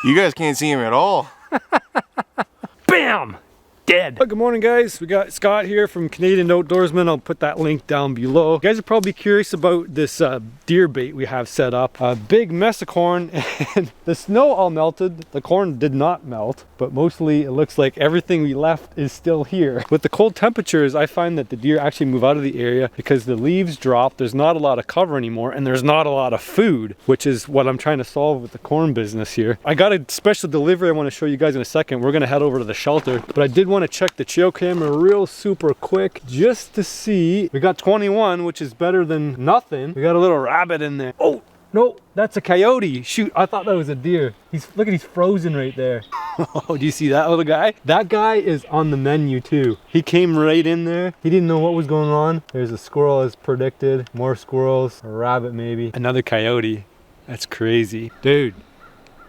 You guys can't see him at all. Bam! Dead. Good morning, guys. We got Scott here from Canadian Outdoorsman. I'll put that link down below. You guys are probably curious about this deer bait we have set up. A big mess of corn, and the snow all melted. The corn did not melt, but mostly it looks like everything we left is still here. With the cold temperatures, I find that the deer actually move out of the area because the leaves drop. There's not a lot of cover anymore, and there's not a lot of food, which is what I'm trying to solve with the corn business here. I got a special delivery I want to show you guys in a second. We're gonna head over to the shelter, but I did want to check the trail camera real super quick just to see. We got 21, which is better than nothing. We got a little rabbit in there. Oh no, that's a coyote. Shoot, I thought that was a deer. Look at, he's frozen right there. Oh, do you see that little guy? That guy is on the menu too. He came right in there. He didn't know what was going on. There's a squirrel as predicted. More squirrels, a rabbit maybe. Another coyote. That's crazy. Dude,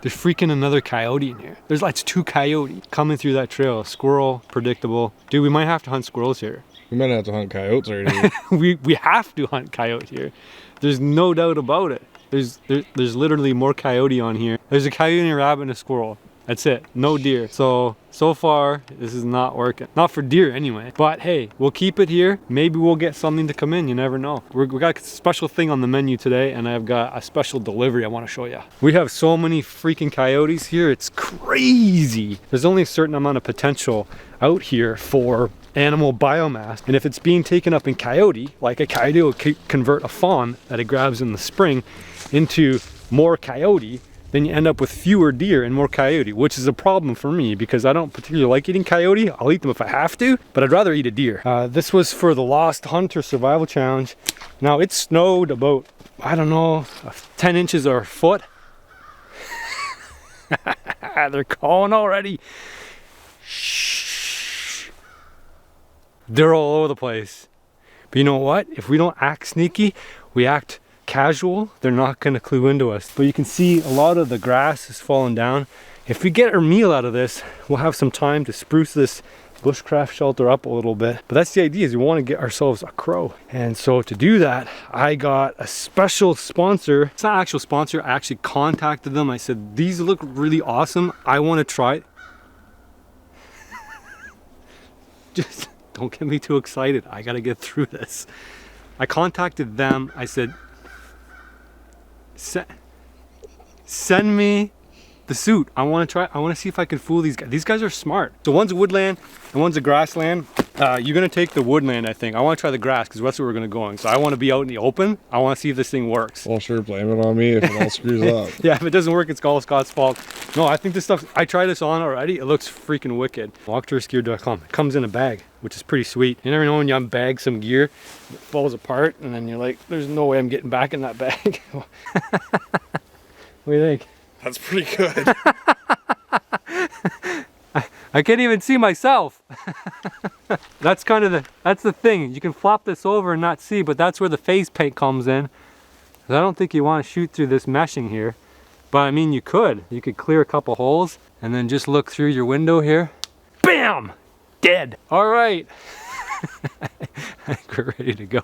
there's freaking another coyote in here. There's like 2 coyotes coming through that trail. A squirrel, predictable. Dude, we might have to hunt squirrels here. We might have to hunt coyotes right here. we have to hunt coyote here. There's no doubt about it. There's literally more coyote on here. There's a coyote, a rabbit, and a squirrel. That's it. No deer. So far, this is not working. Not for deer anyway. But hey, we'll keep it here. Maybe we'll get something to come in. You never know. We got a special thing on the menu today, and I've got a special delivery I want to show you. We have so many freaking coyotes here. It's crazy. There's only a certain amount of potential out here for animal biomass, and if it's being taken up in coyote, like a coyote will convert a fawn that it grabs in the spring into more coyote, then you end up with fewer deer and more coyote, which is a problem for me because I don't particularly like eating coyote. I'll eat them if I have to, but I'd rather eat a deer. This was for the Lost Hunter Survival Challenge. Now it snowed about, I don't know, 10 inches or a foot. They're calling already. Shh. They're all over the place. But you know what? If we don't act sneaky, we act casual, they're not going to clue into us. But you can see a lot of the grass is falling down. If we get our meal out of this, we'll have some time to spruce this bushcraft shelter up a little bit. But that's the idea, is we want to get ourselves a crow. And so to do that, I got a special sponsor. It's not an actual sponsor. I actually contacted them. I said, these look really awesome. I want to try it. Just don't get me too excited. I got to get through this. I contacted them. I said, send me the suit. I want to try. I want to see if I can fool these guys. These guys are smart. So one's a woodland and one's a grassland. You're gonna take the woodland, I think. I want to try the grass because that's where we're gonna go. So I want to be out in the open. I want to see if this thing works. Well, sure, blame it on me if it all screws up. Yeah, if it doesn't work, it's all Scott's fault. No, I think this stuff. I tried this on already. It looks freaking wicked. Walktourgear.com. It comes in a bag, which is pretty sweet. You never know when you unbag some gear, it falls apart, and then you're like, "There's no way I'm getting back in that bag." What do you think? That's pretty good. I can't even see myself. That's kind of that's the thing. You can flop this over and not see, but that's where the face paint comes in. I don't think you want to shoot through this meshing here, but I mean, you could clear a couple holes and then just look through your window here. Bam! Dead. All right. I think we're ready to go.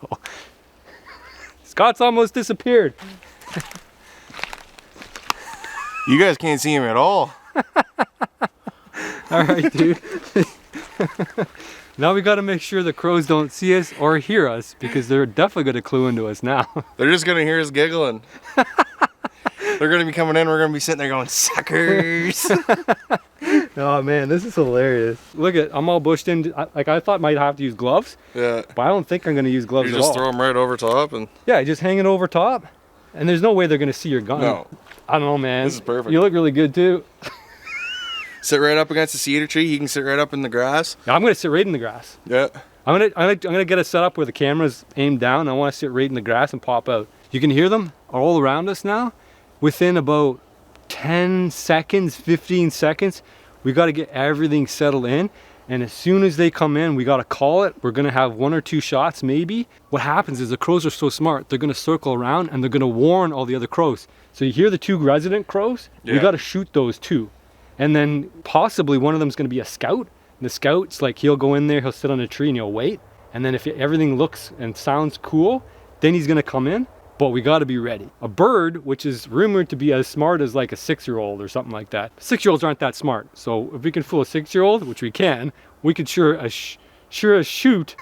Scott's almost disappeared. You guys can't see him at all. All right, dude. Now we got to make sure the crows don't see us or hear us, because they're definitely going to clue into us now. They're just going to hear us giggling. They're going to be coming in. We're going to be sitting there going, suckers. Oh man, this is hilarious. Look at, I'm all bushed in. Like, I thought I might have to use gloves. Yeah. But I don't think I'm going to use gloves you at all. just throw them right over top and. Yeah, just hang it over top. And there's no way they're going to see your gun. No. I don't know, man. This is perfect. You look really good too. Sit right up against the cedar tree. He can sit right up in the grass. I'm going to sit right in the grass. Yeah. I'm gonna get a setup where the camera's aimed down. I want to sit right in the grass and pop out. You can hear them all around us now. Within about 10 seconds, 15 seconds, we got to get everything settled in. And as soon as they come in, we got to call it. We're going to have 1 or 2 shots maybe. What happens is the crows are so smart. They're going to circle around and they're going to warn all the other crows. So you hear the 2 resident crows, we got to shoot those 2. And then possibly one of them is going to be a scout. And the scout's like, he'll go in there, he'll sit on a tree and he'll wait. And then if everything looks and sounds cool, then he's going to come in. but we got to be ready. A bird, which is rumored to be as smart as like a 6-year-old or something like that. 6-year-olds aren't that smart. So if we can fool a 6-year-old, which we can, we could sure as shoot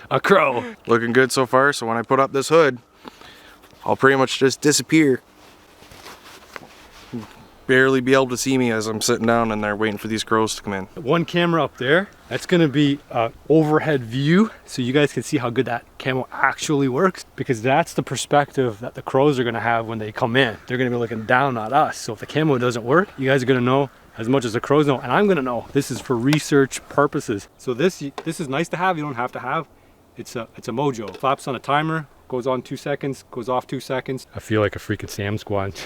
a crow. Looking good so far, so when I put up this hood, I'll pretty much just disappear. Barely be able to see me as I'm sitting down in there waiting for these crows to come in. One camera up there, that's gonna be an overhead view, so you guys can see how good that camo actually works, because that's the perspective that the crows are gonna have when they come in. They're gonna be looking down at us. So if the camo doesn't work, you guys are gonna know as much as the crows know, and I'm gonna know. This is for research purposes. So this is nice to have, you don't have to have. It's a mojo. Flaps on a timer, goes on 2 seconds, goes off 2 seconds. I feel like a freaking Sam Squad.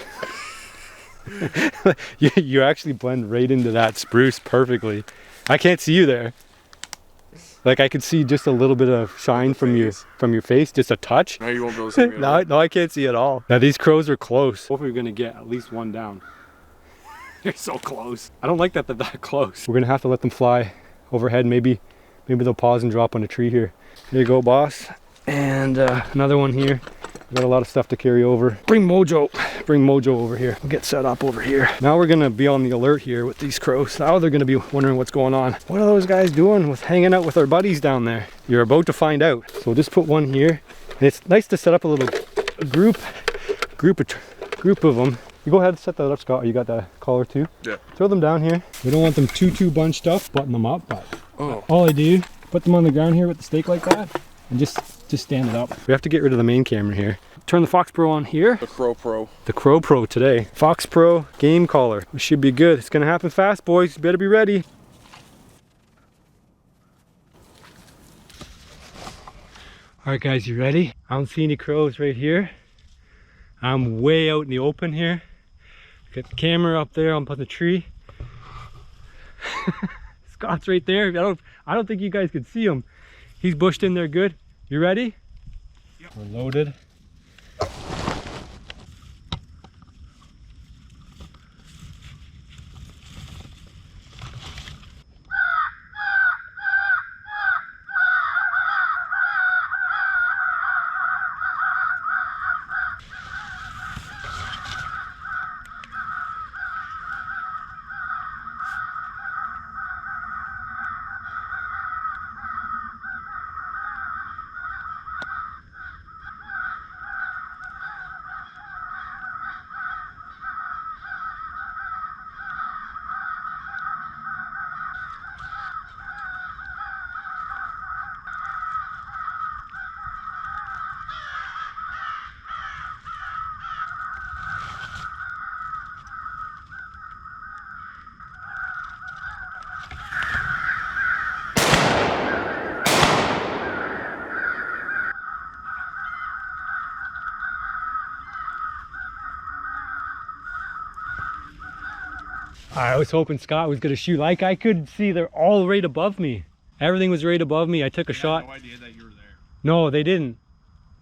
you actually blend right into that spruce perfectly. I can't see you there. Like I could see just a little bit of shine from your face, just a touch. No, you won't be able to see me. No, I can't see at all. Now these crows are close. Hopefully we're gonna get at least one down. They're so close. I don't like that they're that close. We're gonna have to let them fly overhead. Maybe they'll pause and drop on a tree here. There you go, boss. And another one here. We've got a lot of stuff to carry over. Bring Mojo over here. We'll get set up over here. Now we're gonna be on the alert here with these crows. Now they're gonna be wondering what's going on. What are those guys doing with hanging out with our buddies down there? You're about to find out. So we'll just put one here. And it's nice to set up a little group of them. You go ahead and set that up, Scott. You got the collar too? Yeah. Throw them down here. We don't want them too bunched up. Button them up, but all I do, put them on the ground here with the stake like that, and just stand it up. We have to get rid of the main camera here. Turn the Fox Pro on here. The Crow Pro. The Crow Pro today. Fox Pro game collar. We should be good. It's gonna happen fast, boys. You better be ready. All right, guys, you ready? I don't see any crows right here. I'm way out in the open here. Got the camera up there up on the tree. Scott's right there. I don't think you guys can see him. He's bushed in there good. You ready? Yep. We're loaded. I was hoping Scott was gonna shoot. Like I could see they're all right above me. Everything was right above me. I took a shot. No idea that you were there. No, they didn't.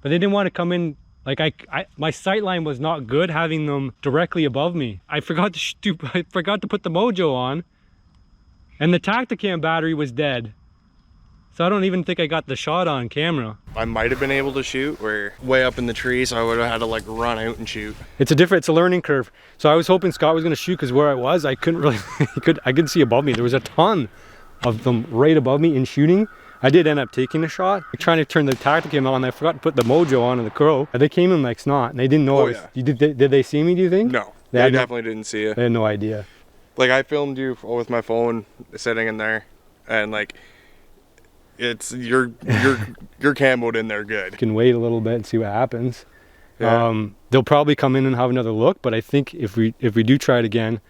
But they didn't want to come in. Like my sight line was not good having them directly above me. I forgot to put the mojo on, and the Tacticam battery was dead. So I don't even think I got the shot on camera. I might have been able to shoot. We're way up in the trees, so I would have had to like run out and shoot. It's a learning curve. So I was hoping Scott was gonna shoot, because where I was, I couldn't really, I couldn't see above me. There was a ton of them right above me in shooting. I did end up taking a shot. Trying to turn the Tacticam on, I forgot to put the mojo on the crow. And they came in like snot, and they didn't know did they see me, do you think? No, they definitely didn't see you. They had no idea. Like I filmed you with my phone sitting in there, and like, it's you're camoed in there good. You can wait a little bit and see what happens. Yeah. They'll probably come in and have another look, but I think if we do try it again,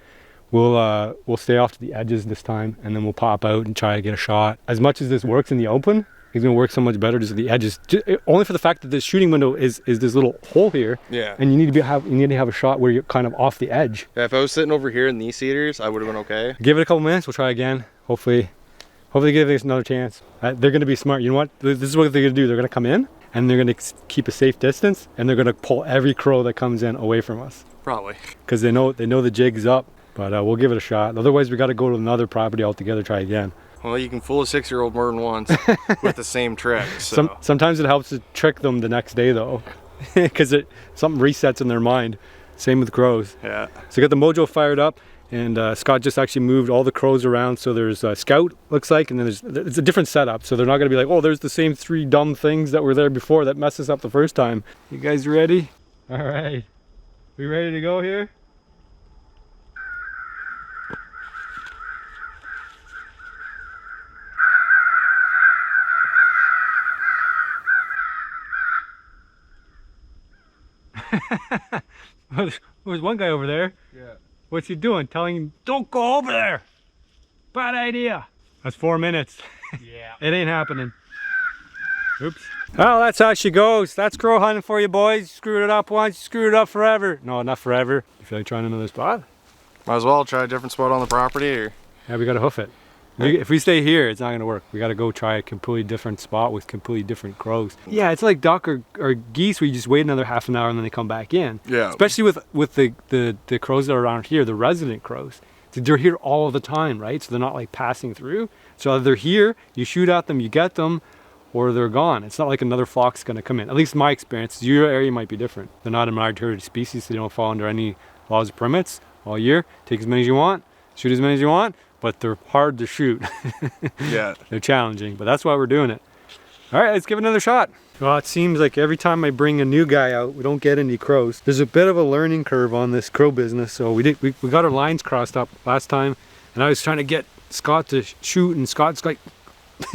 we'll stay off to the edges this time, and then we'll pop out and try to get a shot. As much as this works in the open, it's gonna work so much better just at the edges. Only for the fact that the shooting window is this little hole here. Yeah. And you need to have a shot where you're kind of off the edge. Yeah. If I was sitting over here in these cedars, I would have been okay. Give it a couple minutes. We'll try again. Hopefully give us another chance. They're going to be smart. You know what? This is what they're going to do. They're going to come in, and they're going to keep a safe distance, and they're going to pull every crow that comes in away from us. Probably. Because they know the jig's up, but we'll give it a shot. Otherwise, we got to go to another property altogether, try again. Well, you can fool a 6-year-old more than once with the same trick. So. Sometimes it helps to trick them the next day, though. because something resets in their mind. Same with crows. Yeah. So I got the mojo fired up, and Scott just actually moved all the crows around. So there's a scout, looks like, and then it's a different setup. So they're not going to be like, oh, there's the same 3 dumb things that were there before that messed us up the first time. You guys ready? All right. We ready to go here? There's one guy over there. Yeah. What's he doing? Telling him, don't go over there. Bad idea. That's 4 minutes. Yeah. It ain't happening. Oops. Well, that's how she goes. That's crow hunting for you boys. Screwed it up once, screwed it up forever. No, not forever. You feel like trying another spot? Might as well try a different spot on the property, or... Yeah, we gotta hoof it. If we stay here, it's not gonna work. We gotta go try a completely different spot with completely different crows. Yeah, it's like duck or geese where you just wait another half an hour and then they come back in. Yeah. Especially with the crows that are around here, the resident crows. So they're here all the time, right? So they're not like passing through. So either they're here, you shoot at them, you get them, or they're gone. It's not like another flock's gonna come in. At least my experience. Your area might be different. They're not a migratory species, so they don't fall under any laws or permits all year. Take as many as you want, shoot as many as you want, but they're hard to shoot. Yeah. They're challenging, but that's why we're doing it. All right, let's give it another shot. Well, it seems like every time I bring a new guy out, we don't get any crows. There's a bit of a learning curve on this crow business. So we got our lines crossed up last time, and I was trying to get Scott to shoot, and Scott's like,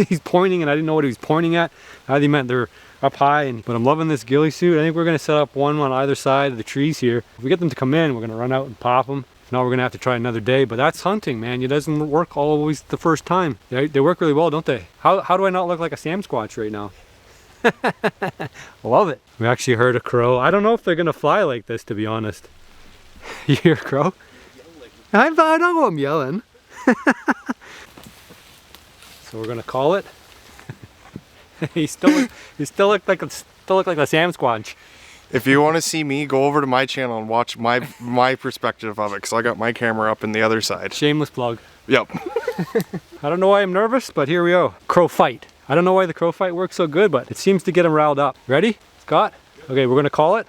he's pointing, and I didn't know what he was pointing at. I thought he meant they're up high, but I'm loving this ghillie suit. I think we're gonna set up one on either side of the trees here. If we get them to come in, we're gonna run out and pop them. If not, we're gonna have to try another day, but that's hunting, man. It doesn't work always the first time. They work really well, don't they? How do I not look like a Sam Squatch right now? Love it. We actually heard a crow. I don't know if they're gonna fly like this, to be honest. You hear a crow? I don't know I'm yelling. So we're gonna call it. he still looked like a Sam Squatch. If you want to see me, go over to my channel and watch my perspective of it, because I got my camera up in the other side. Shameless plug. Yep. I don't know why I'm nervous, but here we go. Crow fight. I don't know why the crow fight works so good, but it seems to get them riled up. Ready, Scott? Okay, we're gonna call it.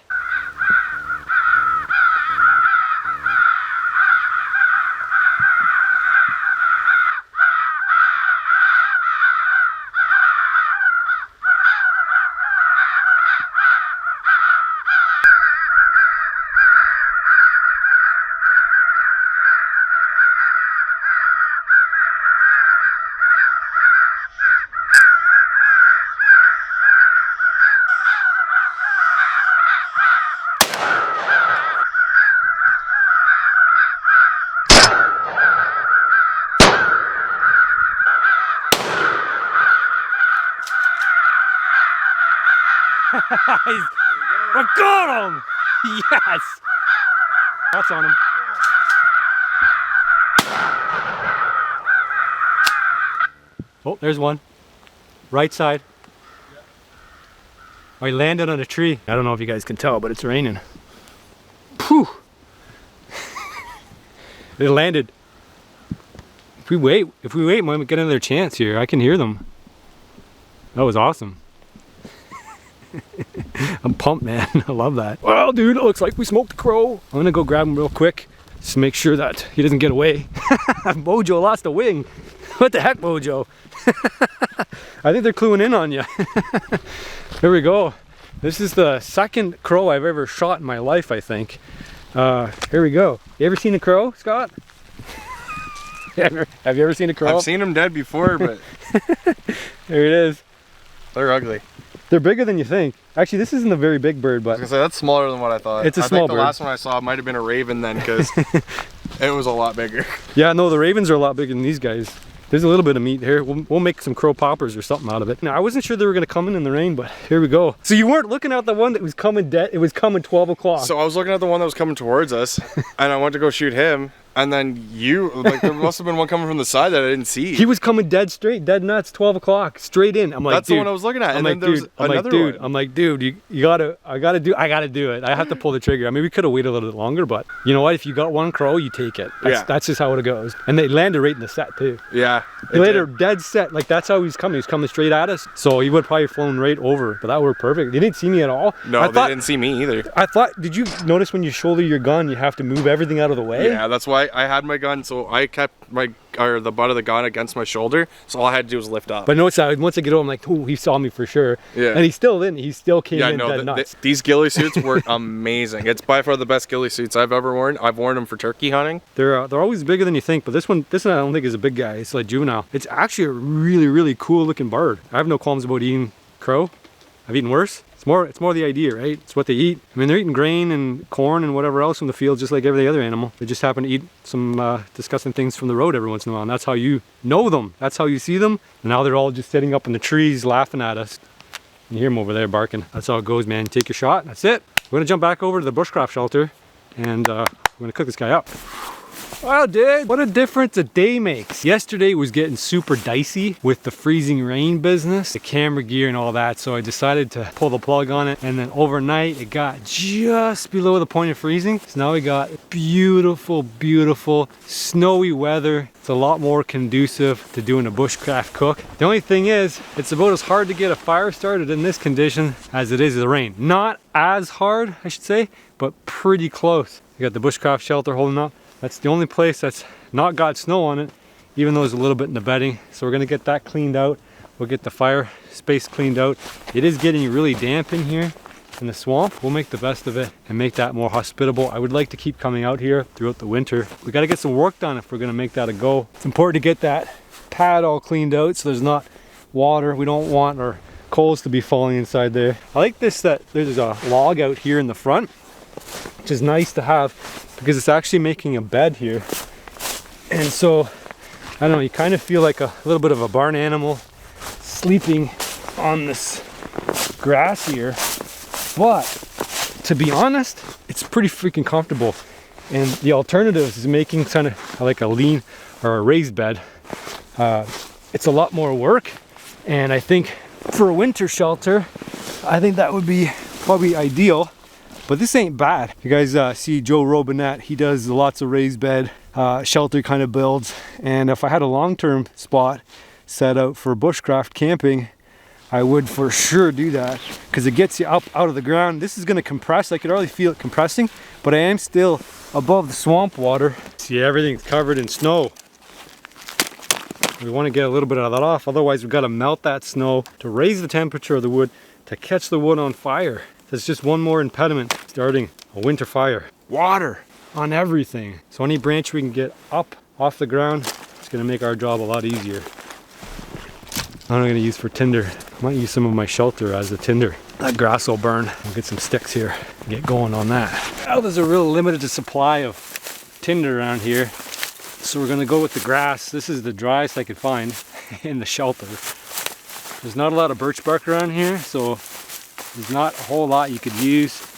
I got him! Yes! That's on him. Oh, there's one. Right side. Oh, he landed on a tree. I don't know if you guys can tell, but it's raining. Phew! It landed. If we wait, we might get another chance here. I can hear them. That was awesome. I'm pumped, man. I love that. Well, dude, it looks like we smoked a crow. I'm gonna go grab him real quick, just to make sure that he doesn't get away. Mojo lost a wing. What the heck, Mojo? I think they're cluing in on you. Here we go. This is the second crow I've ever shot in my life, I think. Here we go. You ever seen a crow, Scott? Have you ever seen a crow? I've seen them dead before, but... There it is. They're ugly. They're bigger than you think. Actually, this isn't a very big bird, but... I was gonna say, that's smaller than what I thought. It's a small bird. I think the last one I saw might have been a raven then, because it was a lot bigger. Yeah, no, the ravens are a lot bigger than these guys. There's a little bit of meat here. We'll make some crow poppers or something out of it. Now, I wasn't sure they were gonna come in the rain, but here we go. So you weren't looking at the one that was coming dead. It was coming 12 o'clock. So I was looking at the one that was coming towards us, and I went to go shoot him, And then you, like, there must have been one coming from the side that I didn't see. He was coming dead straight, dead nuts, 12 o'clock, straight in. I'm like, that's dude, the one I was looking at. I'm And like, then there's another one. I'm like, dude, I gotta do it. I have to pull the trigger. I mean, we could have waited a little bit longer, but you know what? If you got one crow, you take it. That's just how it goes. And they landed right in the set too. Yeah. He landed dead set. Like, that's how he was coming. He was coming straight at us. So he would probably flown right over, but that worked perfect. They didn't see me at all. No, they didn't see me either. I thought, did you notice when you shoulder your gun, you have to move everything out of the way? Yeah, that's why I had my gun, so I kept the butt of the gun against my shoulder, so all I had to do was lift up. But notice that once I get over, I'm like, oh, he saw me for sure. Yeah. And he still didn't. He still came in dead nuts. These ghillie suits were amazing. It's by far the best ghillie suits I've ever worn. I've worn them for turkey hunting. They're always bigger than you think, but this one I don't think is a big guy. It's like juvenile. It's actually a really, really cool looking bird. I have no qualms about eating crow. I've eaten worse. It's more the idea, right? It's what they eat. I mean, they're eating grain and corn and whatever else from the field, just like every other animal. They just happen to eat some disgusting things from the road every once in a while, and that's how you know them. That's how you see them. And now they're all just sitting up in the trees laughing at us. You hear them over there barking. That's how it goes, man. Take your shot. That's it. We're gonna jump back over to the Bushcraft Shelter, and we're gonna cook this guy up. Wow, dude, what a difference a day makes. Yesterday was getting super dicey with the freezing rain business, the camera gear and all that, so I decided to pull the plug on it, and then overnight it got just below the point of freezing. So now we got beautiful, beautiful snowy weather. It's a lot more conducive to doing a bushcraft cook. The only thing is, it's about as hard to get a fire started in this condition as it is the rain. Not as hard, I should say, but pretty close. You got the Bushcraft Shelter holding up. That's the only place that's not got snow on it, even though there's a little bit in the bedding. So we're gonna get that cleaned out. We'll get the fire space cleaned out. It is getting really damp in here in the swamp. We'll make the best of it and make that more hospitable. I would like to keep coming out here throughout the winter. We gotta get some work done if we're gonna make that a go. It's important to get that pad all cleaned out so there's not water. We don't want our coals to be falling inside there. I like this, that there's a log out here in the front, which is nice to have, because it's actually making a bed here. And so, I don't know, you kind of feel like a little bit of a barn animal sleeping on this grass here. But, to be honest, it's pretty freaking comfortable. And the alternative is making kind of like a lean or a raised bed. It's a lot more work. And I think for a winter shelter, I think that would be probably ideal. But this ain't bad. You guys see Joe Robinette, he does lots of raised bed shelter kind of builds. And if I had a long-term spot set out for bushcraft camping, I would for sure do that, because it gets you up out of the ground. This is gonna compress. I could already feel it compressing, but I am still above the swamp water. See, everything's covered in snow. We want to get a little bit of that off, otherwise we've got to melt that snow to raise the temperature of the wood to catch the wood on fire. That's just one more impediment starting a winter fire. Water on everything. So any branch we can get up off the ground, it's gonna make our job a lot easier. I'm gonna use for tinder. I might use some of my shelter as a tinder. That grass will burn. We'll get some sticks here and get going on that. Now there's a real limited supply of tinder around here, so we're gonna go with the grass. This is the driest I could find in the shelter. There's not a lot of birch bark around here, so there's not a whole lot you could use.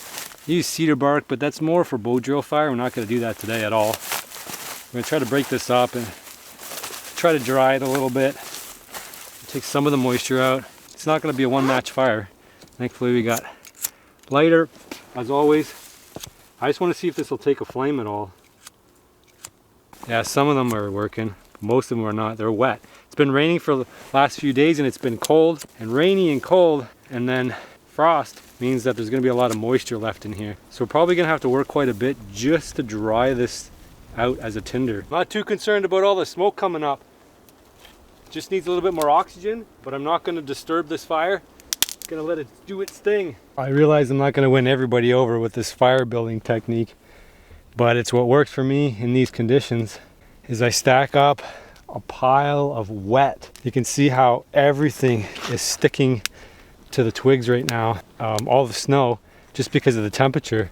Use cedar bark, but that's more for bow drill fire. We're not going to do that today at all. We're going to try to break this up and try to dry it a little bit. Take some of the moisture out. It's not going to be a one-match fire. Thankfully we got lighter, as always. I just want to see if this will take a flame at all. Yeah, some of them are working. Most of them are not. They're wet. It's been raining for the last few days, and it's been cold and rainy and cold, and then frost means that there's going to be a lot of moisture left in here. So we're probably going to have to work quite a bit just to dry this out as a tinder. Not too concerned about all the smoke coming up. Just needs a little bit more oxygen, but I'm not going to disturb this fire. I'm going to let it do its thing. I realize I'm not going to win everybody over with this fire building technique, but it's what works for me in these conditions. Is I stack up a pile of wet. You can see how everything is sticking to the twigs right now, all the snow, just because of the temperature.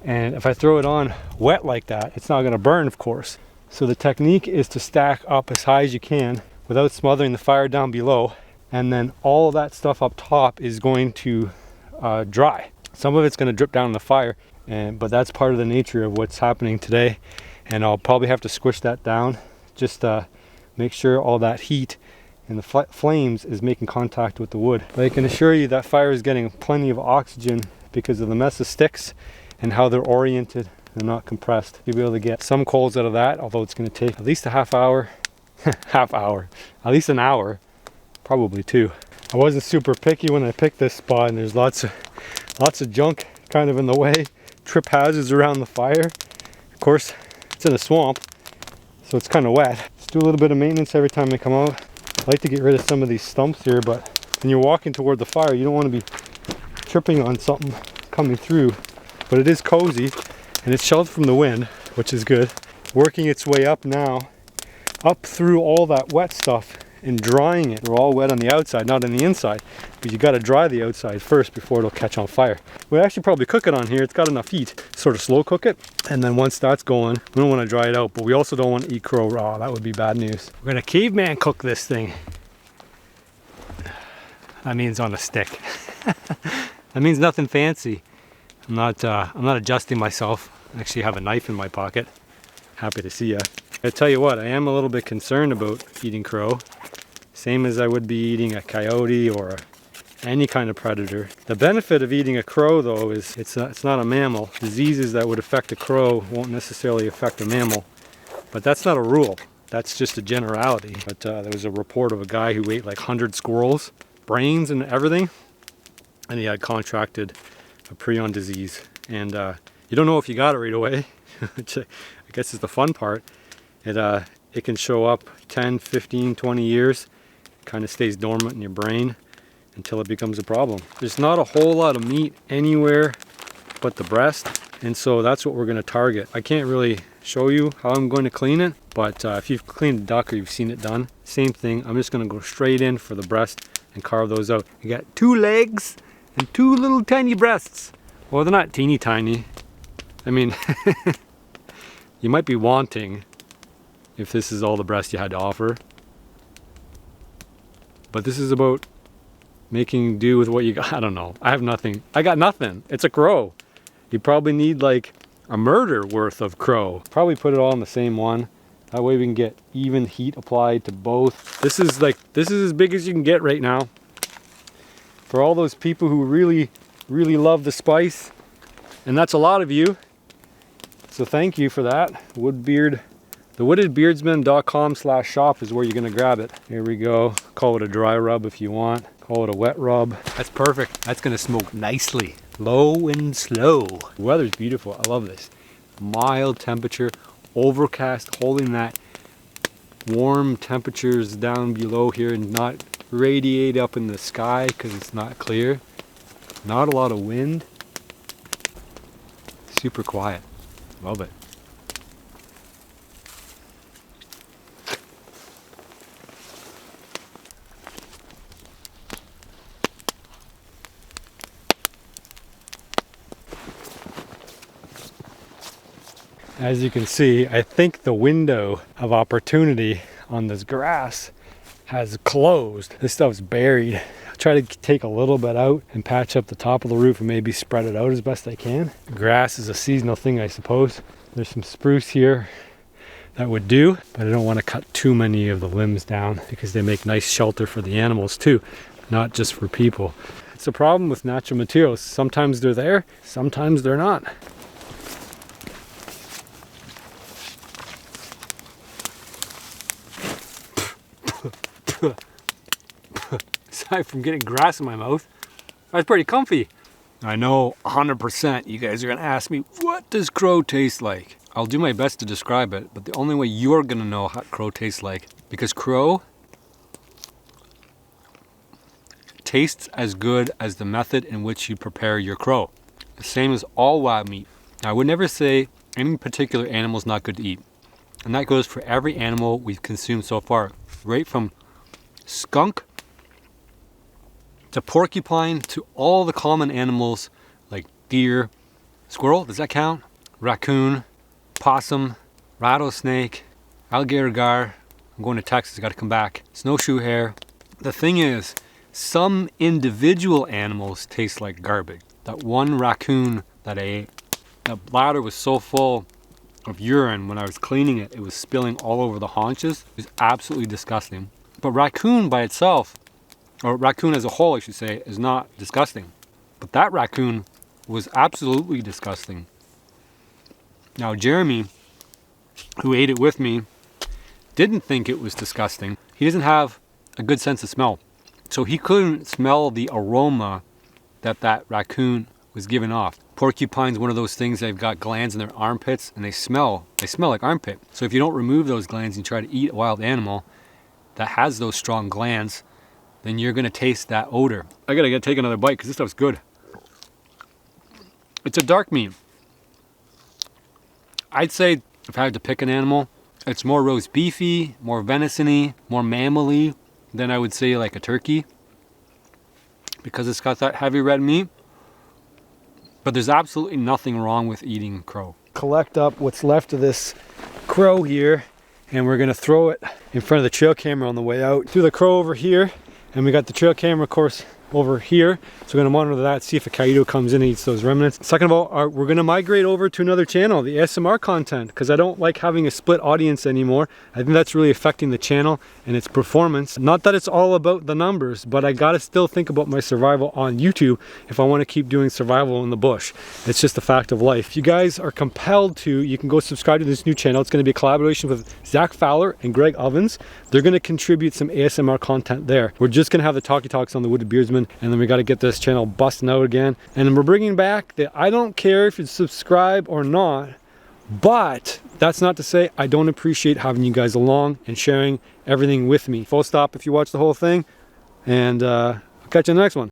And if I throw it on wet like that, it's not going to burn, of course. So the technique is to stack up as high as you can without smothering the fire down below, and then all of that stuff up top is going to dry. Some of it's going to drip down in the fire, but that's part of the nature of what's happening today. and I'll probably have to squish that down, just make sure all that heat and the flames is making contact with the wood. But I can assure you that fire is getting plenty of oxygen because of the mess of sticks and how they're oriented and not compressed. You'll be able to get some coals out of that, although it's going to take at least a half hour, at least an hour, probably two. I wasn't super picky when I picked this spot, and there's lots of junk kind of in the way, trip hazards around the fire. Of course, it's in a swamp, so it's kind of wet. Just do a little bit of maintenance every time I come out. I like to get rid of some of these stumps here, but when you're walking toward the fire, you don't want to be tripping on something coming through. But it is cozy, and it's sheltered from the wind, which is good. Working its way up now, up through all that wet stuff and drying it. We're all wet on the outside, not on the inside, but you got to dry the outside first before it'll catch on fire. We'll actually probably cook it on here. It's got enough heat, sort of slow cook it, and then once that's going, we don't want to dry it out, but we also don't want to eat crow raw. That would be bad news. We're gonna caveman cook this thing. That means on a stick. That means nothing fancy. I'm not adjusting myself. I actually have a knife in my pocket. Happy to see ya. I tell you what, I am a little bit concerned about eating crow. Same as I would be eating a coyote or any kind of predator. The benefit of eating a crow, though, is it's not a mammal. Diseases that would affect a crow won't necessarily affect a mammal. But that's not a rule. That's just a generality. But there was a report of a guy who ate like 100 squirrels, brains and everything, and he had contracted a prion disease. And you don't know if you got it right away, which I guess is the fun part. It can show up 10, 15, 20 years. Kind of stays dormant in your brain until it becomes a problem. There's not a whole lot of meat anywhere but the breast, and so that's what we're going to target. I can't really show you how I'm going to clean it, but if you've cleaned a duck or you've seen it done, same thing. I'm just going to go straight in for the breast and carve those out. You got 2 legs and 2 little tiny breasts. Well, they're not teeny tiny. I mean, you might be wanting if this is all the breast you had to offer. But this is about making do with what you got. I don't know. I have nothing. I got nothing. It's a crow. You probably need like a murder worth of crow. Probably put it all in the same one. That way we can get even heat applied to both. This is as big as you can get right now. For all those people who really, really love the spice. And that's a lot of you. So thank you for that. TheWoodedBeardsman.com/shop is where you're gonna grab it. Here we go. Call it a dry rub if you want. Call it a wet rub. That's perfect. That's gonna smoke nicely. Low and slow. The weather's beautiful. I love this. Mild temperature, overcast, holding that warm temperatures down below here and not radiate up in the sky because it's not clear. Not a lot of wind. Super quiet. Love it. As you can see, I think the window of opportunity on this grass has closed. This stuff's buried. I'll try to take a little bit out and patch up the top of the roof and maybe spread it out as best I can. Grass is a seasonal thing, I suppose. There's some spruce here that would do, but I don't want to cut too many of the limbs down because they make nice shelter for the animals too, not just for people. It's a problem with natural materials. Sometimes they're there, sometimes they're not. Aside from getting grass in my mouth, that's pretty comfy. I know 100% you guys are gonna ask me, what does crow taste like? I'll do my best to describe it, but the only way you're gonna know how crow tastes like, because crow tastes as good as the method in which you prepare your crow. The same as all wild meat. Now, I would never say any particular animal is not good to eat. And that goes for every animal we've consumed so far, right from skunk to porcupine to all the common animals like deer, squirrel, does that count? Raccoon, possum, rattlesnake, alligator gar. I'm going to Texas, got to come back. Snowshoe hare. The thing is, some individual animals taste like garbage. That one raccoon that I ate, that bladder was so full of urine when I was cleaning it. It was spilling all over the haunches. It was absolutely disgusting. But raccoon by itself, or raccoon as a whole I should say, is not disgusting. But that raccoon was absolutely disgusting. Now Jeremy, who ate it with me, didn't think it was disgusting. He doesn't have a good sense of smell. So he couldn't smell the aroma that raccoon was giving off. Porcupine's one of those things, they've got glands in their armpits and they smell like armpit. So if you don't remove those glands and try to eat a wild animal that has those strong glands, then you're gonna taste that odor. I gotta take another bite because this stuff's good. It's a dark meat. I'd say if I had to pick an animal, it's more roast beefy, more venison-y, more mammal-y than I would say like a turkey, because it's got that heavy red meat. But there's absolutely nothing wrong with eating crow. Collect up what's left of this crow here, and we're gonna throw it in front of the trail camera on the way out. Threw the crow over here, and we got the trail camera, of course, over here. So we're gonna monitor that, see if a coyote comes in and eats those remnants. Second of all, we're gonna migrate over to another channel, the ASMR content, because I don't like having a split audience anymore. I think that's really affecting the channel and its performance. Not that it's all about the numbers, but I gotta still think about my survival on YouTube if I wanna keep doing survival in the bush. It's just a fact of life. If you guys are compelled to, you can go subscribe to this new channel. It's gonna be a collaboration with Zach Fowler and Greg Ovens. They're gonna contribute some ASMR content there. We're just gonna have the talkie talks on the Wooded Beardsman, and then we gotta get this channel busting out again. And then we're bringing back the I don't care if you subscribe or not, but that's not to say I don't appreciate having you guys along and sharing everything with me. Full stop if you watch the whole thing, and I'll catch you in the next one.